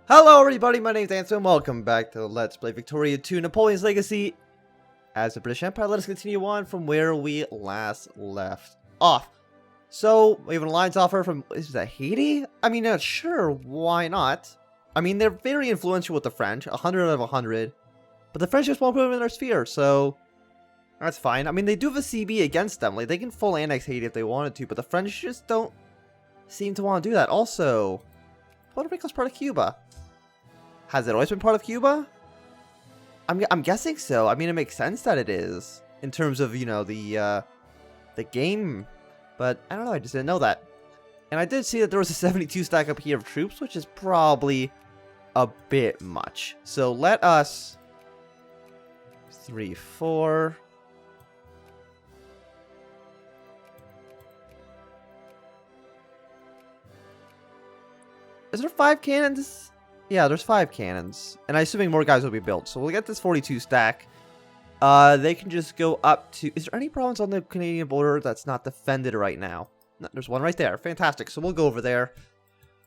Hello everybody, my name is Ansel and welcome back to Let's Play Victoria 2 Napoleon's Legacy as the British Empire. Let us continue on from where we last left off. So, we have an alliance offer from, is that Haiti? I mean, sure, why not? I mean, they're very influential with the French, 100 out of 100, but the French just won't put them in their sphere, so that's fine. I mean, they do have a CB against them, like, they can full annex Haiti if they wanted to, but the French just don't seem to want to do that. Also, Puerto Rico's part of Cuba. Has it always been part of Cuba? I'm guessing so. I mean, it makes sense that it is in terms of, you know, the game, but I don't know. I just didn't know that. And I did see that there was a 72 stack up here of troops, which is probably a bit much. So let us 3, 4. Is there 5 cannons? Yeah, there's 5 cannons, and I'm assuming more guys will be built. So we'll get this 42 stack. They can just go up to... Is there any province on the Canadian border that's not defended right now? No, there's one right there. Fantastic. So we'll go over there.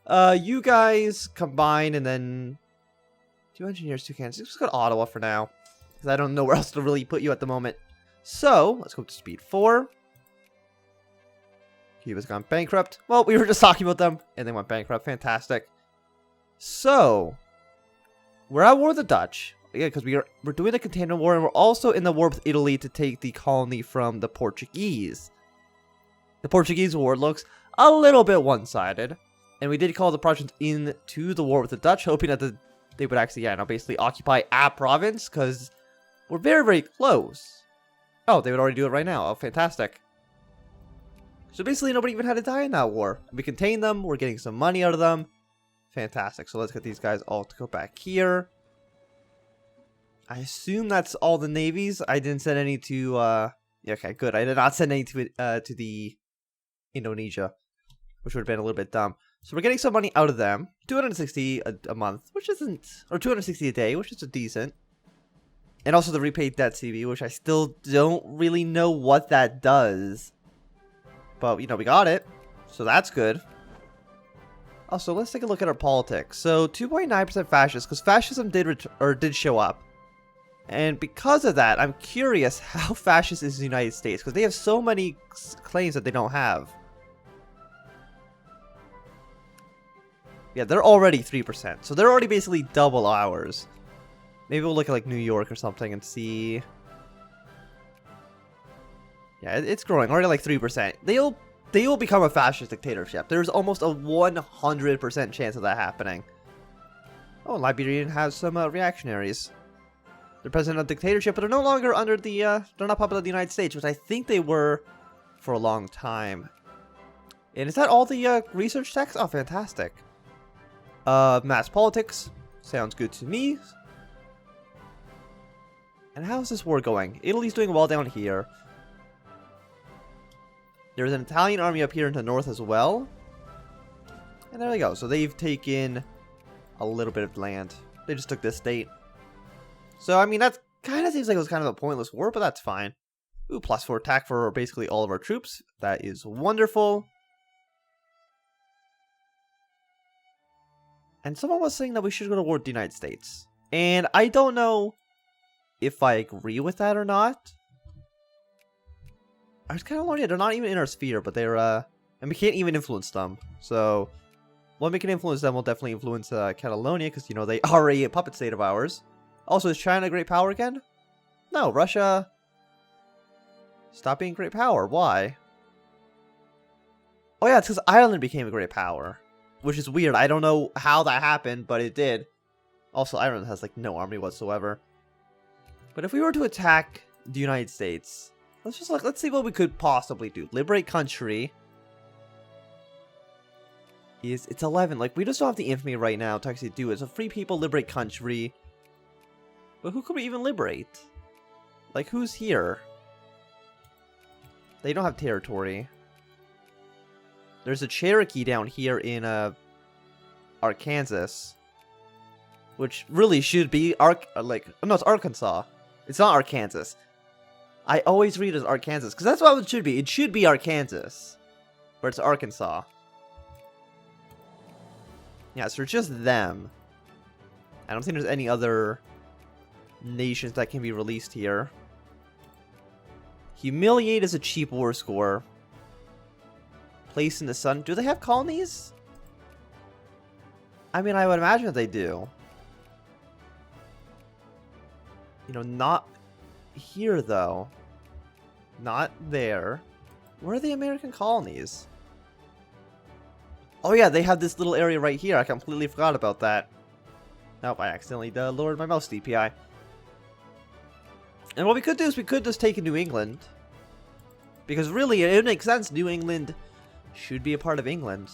You guys combine, and then 2 engineers, 2 cannons. Let's go to Ottawa for now, because I don't know where else to really put you at the moment. So let's go to speed 4. Cuba's gone bankrupt. Well, we were just talking about them, and they went bankrupt. Fantastic. So, we're at war with the Dutch, yeah, because we're doing the container war, and we're also in the war with Italy to take the colony from the Portuguese. The Portuguese war looks a little bit one-sided, and we did call the Prussians into the war with the Dutch, hoping that they would actually, yeah, basically occupy a province, because we're very, very close. Oh, they would already do it right now. Oh, fantastic. So basically, nobody even had to die in that war. We contained them, we're getting some money out of them. Fantastic. So let's get these guys all to go back here. I assume that's all the navies. I didn't send any to, yeah, okay, good. I did not send any to the Indonesia, which would have been a little bit dumb. So we're getting some money out of them. 260 a month, which isn't, or 260 a day, which is a decent. And also the repaid debt CB, which I still don't really know what that does. But, you know, we got it. So that's good. Also, let's take a look at our politics. So, 2.9% fascist, because fascism did show up. And because of that, I'm curious how fascist is the United States, because they have so many claims that they don't have. Yeah, they're already 3%, so they're already basically double ours. Maybe we'll look at, like, New York or something and see... Yeah, it's growing, already like 3%. They will become a fascist dictatorship. There's almost a 100% chance of that happening. Oh, Liberian has some reactionaries. They're present in a dictatorship, but they're no longer under the, they're not popular in the United States, which I think they were for a long time. And is that all the research text? Oh, fantastic. Mass politics. Sounds good to me. And how's this war going? Italy's doing well down here. There's an Italian army up here in the north as well. And there they go. So they've taken a little bit of land. They just took this state. So, I mean, that kind of seems like it was kind of a pointless war, but that's fine. Ooh, +4 attack for basically all of our troops. That is wonderful. And someone was saying that we should go to war with the United States. And I don't know if I agree with that or not. I was kind of wondering, they're not even in our sphere, but they're, and we can't even influence them. So, when we can influence them, we'll definitely influence Catalonia, because, you know, they are a puppet state of ours. Also, is China a great power again? No, Russia... Stop being great power. Why? Oh yeah, it's because Ireland became a great power. Which is weird. I don't know how that happened, but it did. Also, Ireland has, like, no army whatsoever. But if we were to attack the United States... Let's just look. Let's see what we could possibly do. Liberate country. It's 11. Like, we just don't have the infamy right now to actually do it. So free people, liberate country. But who could we even liberate? Like, who's here? They don't have territory. There's a Cherokee down here in Arkansas, which really should be no, it's Arkansas. It's not Arkansas. I always read it as Arkansas, because that's what it should be. It should be Arkansas. But it's Arkansas. Yeah, so it's just them. I don't think there's any other nations that can be released here. Humiliate is a cheap war score. Place in the sun. Do they have colonies? I mean, I would imagine that they do. You know, not here, though. Not there. Where are the American colonies? Oh, yeah, they have this little area right here. I completely forgot about that. Nope, I accidentally lowered my mouse DPI. And what we could do is we could just take New England. Because really, it makes sense. New England should be a part of England.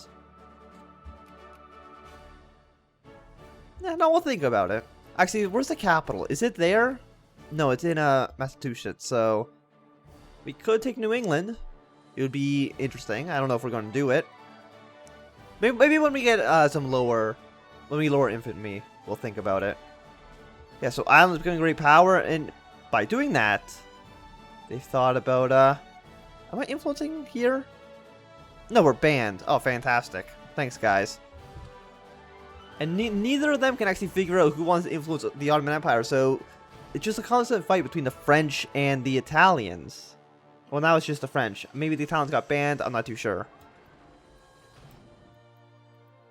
Yeah, no, we'll think about it. Actually, where's the capital? Is it there? No, it's in Massachusetts, so we could take New England. It would be interesting. I don't know if we're going to do it. Maybe when we get when we lower infantry, we'll think about it. Yeah, so Ireland's becoming great power, and by doing that, they've thought about, am I influencing here? No, we're banned. Oh, fantastic. Thanks, guys. And neither of them can actually figure out who wants to influence the Ottoman Empire, so it's just a constant fight between the French and the Italians. Well, now it's just the French. Maybe the Italians got banned. I'm not too sure.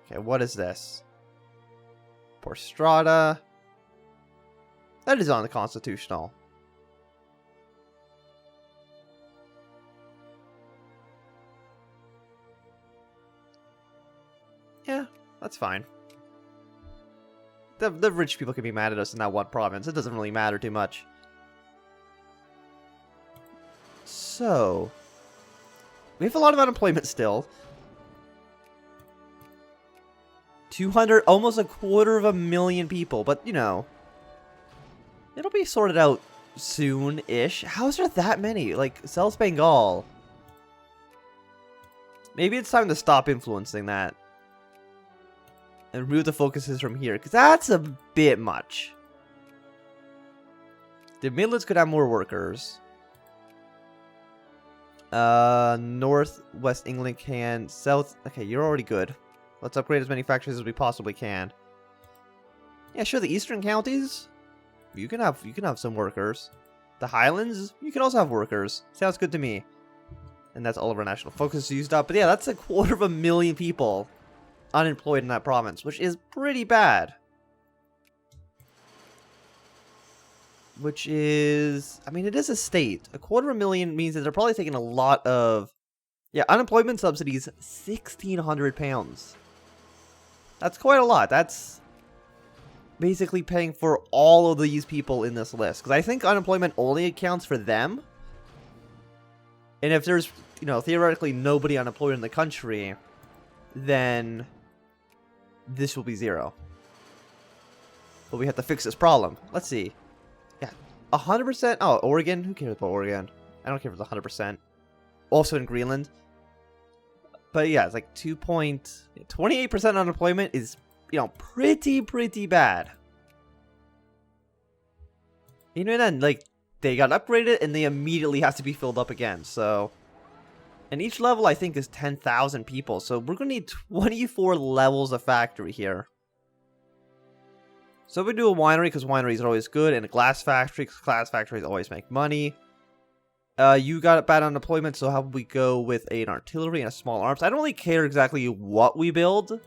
Okay, what is this? Porstrada. That is unconstitutional. Yeah, that's fine. The rich people can be mad at us in that one province. It doesn't really matter too much. So, we have a lot of unemployment still. 200, almost 250,000 people, but you know, it'll be sorted out soon-ish. How is there that many? Like, South Bengal. Maybe it's time to stop influencing that. And remove the focuses from here, because that's a bit much. The Midlands could have more workers. Northwest England can. South. Okay, you're already good. Let's upgrade as many factories as we possibly can. Yeah, sure. The eastern counties, you can have some workers. The Highlands, you can also have workers. Sounds good to me. And that's all of our national focus used up. But yeah, that's 250,000 people unemployed in that province, which is pretty bad. Which is, I mean, it is a state. 250,000 means that they're probably taking a lot of, yeah, unemployment subsidies, £1,600. That's quite a lot. That's basically paying for all of these people in this list. Because I think unemployment only accounts for them. And if there's, you know, theoretically nobody unemployed in the country, then this will be 0. But we have to fix this problem. Let's see. Yeah, 100%. Oh, Oregon? Who cares about Oregon? I don't care if it's 100%. Also in Greenland. But yeah, it's like 28% unemployment is, you know, pretty bad. You know, then, like, they got upgraded and they immediately have to be filled up again, so. And each level, I think, is 10,000 people, so we're going to need 24 levels of factory here. So we do a winery, because wineries are always good, and a glass factory, because glass factories always make money. You got bad unemployment, so how would we go with an artillery and a small arms? I don't really care exactly what we build,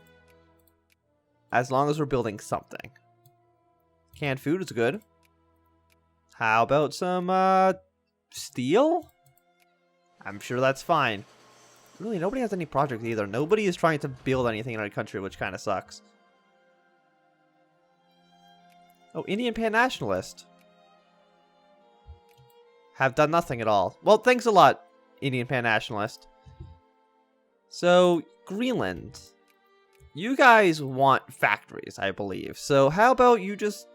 as long as we're building something. Canned food is good. How about some, steel? I'm sure that's fine. Really, nobody has any projects either. Nobody is trying to build anything in our country, which kind of sucks. Oh, Indian Pan-Nationalist. Have done nothing at all. Well, thanks a lot, Indian Pan-Nationalist. So, Greenland. You guys want factories, I believe. So, how about you just...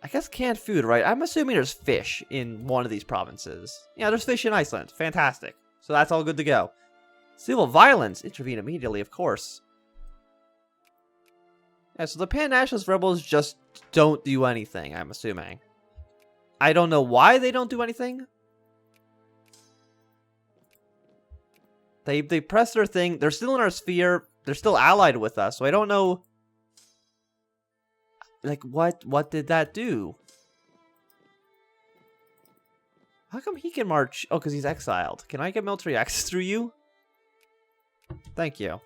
I guess canned food, right? I'm assuming there's fish in one of these provinces. Yeah, there's fish in Iceland. Fantastic. So that's all good to go. Civil violence. Intervene immediately, of course. Yeah, so the Pan-Nationalist rebels just don't do anything, I'm assuming. I don't know why they don't do anything. They press their thing. They're still in our sphere. They're still allied with us, so I don't know. Like, what did that do? How come he can march? Oh, because he's exiled. Can I get military access through you? Thank you.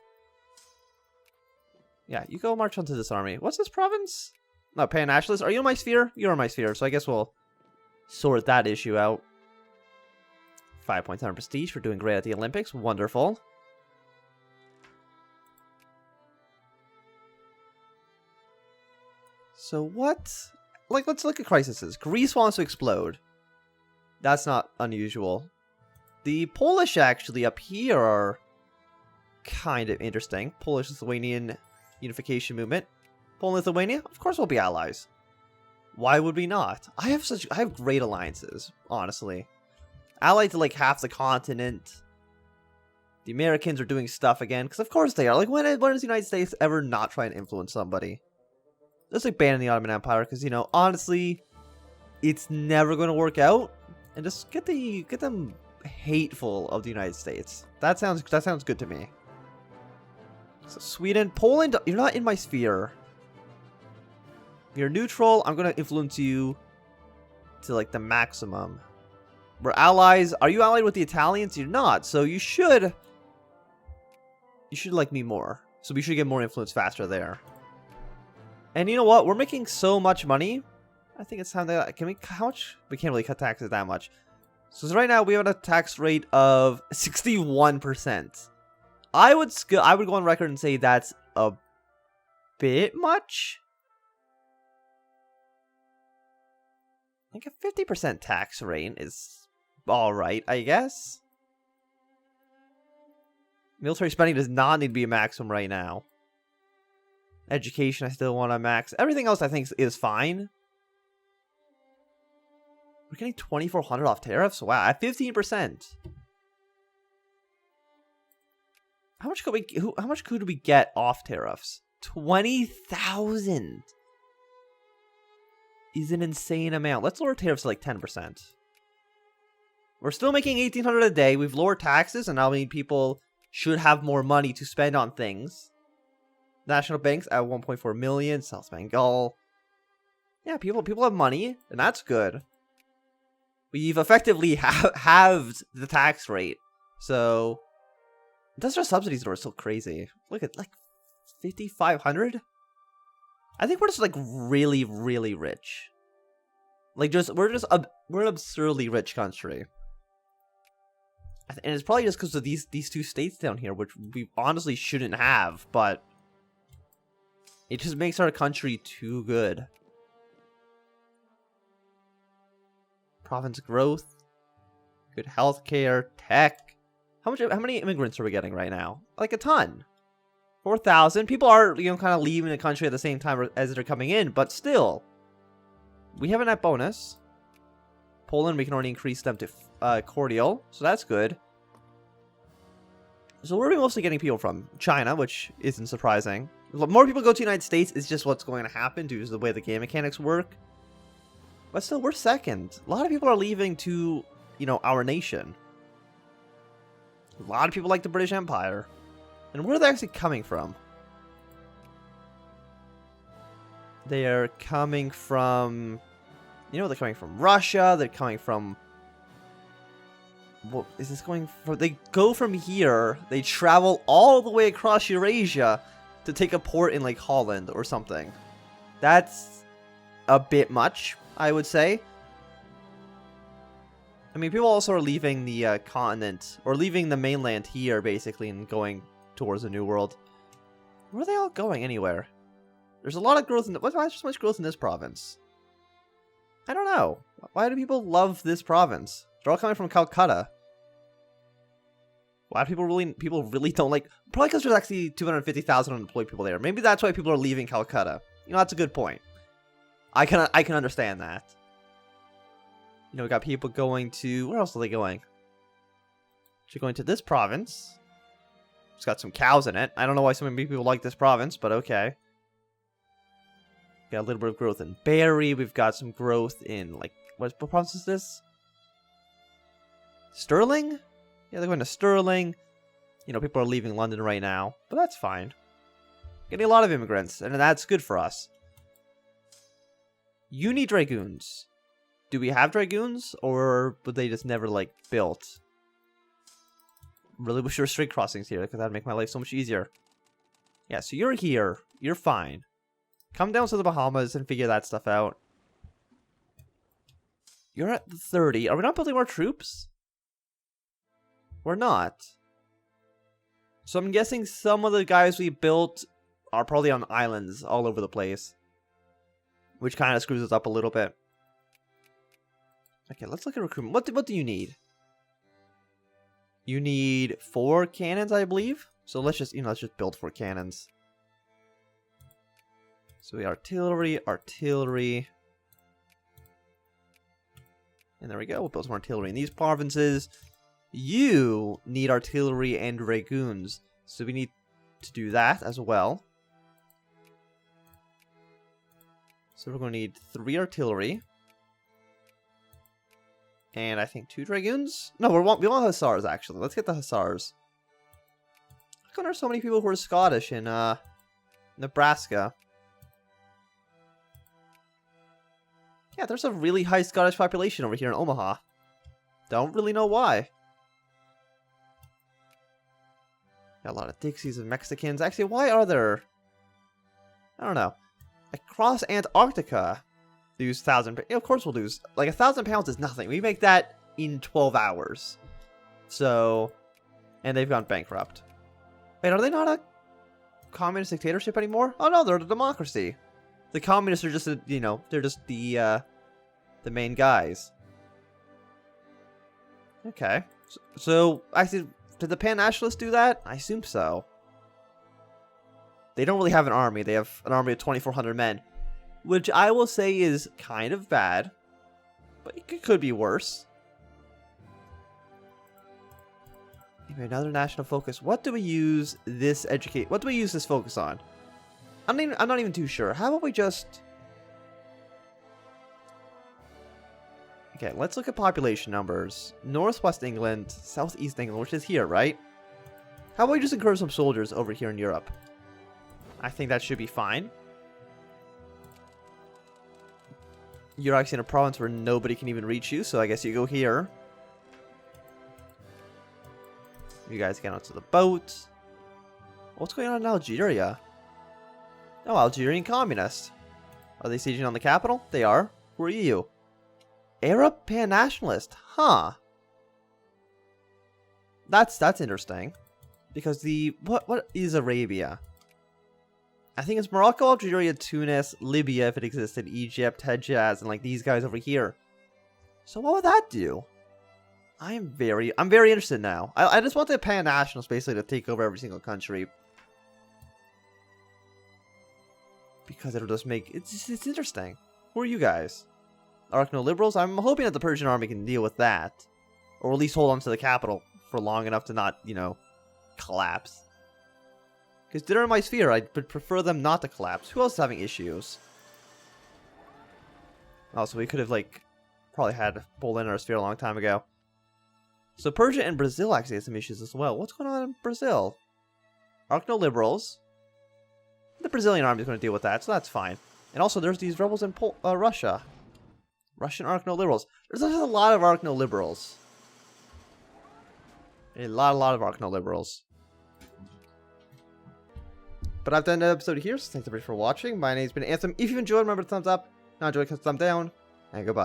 Yeah, you go march onto this army. What's this province? No, Pan-Nationalist. Are you in my sphere? You're in my sphere, so I guess we'll sort that issue out. 5 points on prestige for doing great at the Olympics. Wonderful. So what? Like, let's look at crises. Greece wants to explode. That's not unusual. The Polish actually up here are kind of interesting. Polish-Lithuanian unification movement. Poland, Lithuania, of course we'll be allies. Why would we not? I have great alliances, honestly. Allied to like half the continent. The Americans are doing stuff again, because of course they are. Like, when does the United States ever not try and influence somebody? Just like banning the Ottoman Empire, because, you know, honestly, it's never going to work out. And just get them hateful of the United States. That sounds good to me. So Sweden, Poland, you're not in my sphere. You're neutral. I'm going to influence you to like the maximum. We're allies. Are you allied with the Italians? You're not. So you should like me more. So we should get more influence faster there. And you know what? We're making so much money. I think it's time to... How much? We can't really cut taxes that much. So right now we have a tax rate of 61%. I would go on record and say that's a bit much. I think a 50% tax rate is alright, I guess. Military spending does not need to be a maximum right now. Education, I still want to max. Everything else I think is fine. We're getting 2,400 off tariffs? Wow, at 15%. How much could we get off tariffs? 20,000 is an insane amount. Let's lower tariffs to like 10%. We're still making 1,800 a day. We've lowered taxes, and now people should have more money to spend on things. National banks at 1.4 million. South Bengal. Yeah, people have money, and that's good. We've effectively halved the tax rate. So, industrial subsidies are still crazy. Look at, like, 5,500? I think we're just, like, really, really rich. Like, we're an absurdly rich country. And it's probably just because of these two states down here, which we honestly shouldn't have, but it just makes our country too good. Province growth, good healthcare, tech. How many immigrants are we getting right now? Like a ton. 4,000. People are, you know, kind of leaving the country at the same time as they're coming in, but still, we have a net bonus. Poland, we can already increase them to cordial, so that's good. So where are we mostly getting people from? China, which isn't surprising. More people go to the United States is just what's going to happen due to the way the game mechanics work. But still, we're second. A lot of people are leaving to, you know, our nation. A lot of people like the British Empire. And where are they actually coming from? They are coming from... You know, they're coming from Russia. They're coming from... What is this going from? They go from here. They travel all the way across Eurasia to take a port in, like, Holland or something. That's a bit much, I would say. I mean, people also are leaving the continent, or leaving the mainland here, basically, and going towards the New World. Where are they all going, anywhere? There's a lot of growth in... Why is there so much growth in this province? I don't know. Why do people love this province? They're all coming from Calcutta. Why do people really don't like... Probably because there's actually 250,000 unemployed people there. Maybe that's why people are leaving Calcutta. You know, that's a good point. I can understand that. You know, we got people going to... Where else are they going? They're going to this province. It's got some cows in it. I don't know why so many people like this province, but okay. Got a little bit of growth in Barry. We've got some growth in, like... What province is this? Stirling? Yeah, they're going to Stirling. You know, people are leaving London right now. But that's fine. Getting a lot of immigrants, and that's good for us. You need dragoons. Do we have dragoons, or would they just never, like, built? Really wish there were strait crossings here, because that'd make my life so much easier. Yeah, so you're here. You're fine. Come down to the Bahamas and figure that stuff out. You're at 30. Are we not building more troops? We're not. So I'm guessing some of the guys we built are probably on islands all over the place. Which kind of screws us up a little bit. Okay, let's look at recruitment. What do you need? You need 4 cannons, I believe. So let's just, let's just build 4 cannons. So we artillery. And there we go. We'll build some artillery in these provinces. You need artillery and dragoons. So we need to do that as well. So we're going to need 3 artillery. And I think 2 dragoons? No, we want hussars, actually. Let's get the hussars. How come there's so many people who are Scottish in Nebraska? Yeah, there's a really high Scottish population over here in Omaha. Don't really know why. Got a lot of Dixies and Mexicans. Actually, why are there... I don't know. Across Antarctica, lose 1,000... of course we'll lose. Like, 1,000 pounds is nothing. We make that in 12 hours. So... And they've gone bankrupt. Wait, are they not a communist dictatorship anymore? Oh no, they're a democracy. The communists are just, they're just the main guys. Okay. So, actually, did the Pan-Nationalists do that? I assume so. They don't really have an army. They have an army of 2,400 men. Which I will say is kind of bad. But it could be worse. Maybe another national focus. What do we use this What do we use this focus on? I'm not even too sure. How about we just... Okay, let's look at population numbers. Northwest England, Southeast England, which is here, right? How about we just encourage some soldiers over here in Europe? I think that should be fine. You're actually in a province where nobody can even reach you, so I guess you go here. You guys get onto the boat. What's going on in Algeria? Oh, Algerian communist. Are they sieging on the capital? They are. Who are you? Arab Pan-Nationalist. Huh. That's interesting. Because what is Arabia? I think it's Morocco, Algeria, Tunis, Libya if it existed, Egypt, Hejaz, and like these guys over here. So what would that do? I'm very interested now. I just want the Pan-Nationalists basically to take over every single country. Because it'll just make... It's interesting. Who are you guys? Arachno-liberals? I'm hoping that the Persian army can deal with that. Or at least hold on to the capital for long enough to not, collapse. Because they're in my sphere. I would prefer them not to collapse. Who else is having issues? Also, we could have, probably had Poland in our sphere a long time ago. So Persia and Brazil actually have some issues as well. What's going on in Brazil? Arachno-liberals. The Brazilian army is going to deal with that, so that's fine. And also, there's these rebels in Russia. Russian Arachno-liberals. There's a lot of Arachno-liberals. A lot of Arachno-liberals. But I've done an episode here, so thanks everybody for watching. My name's been Anthem. If you enjoyed, remember to thumbs up. Not enjoyed, thumbs down. And goodbye.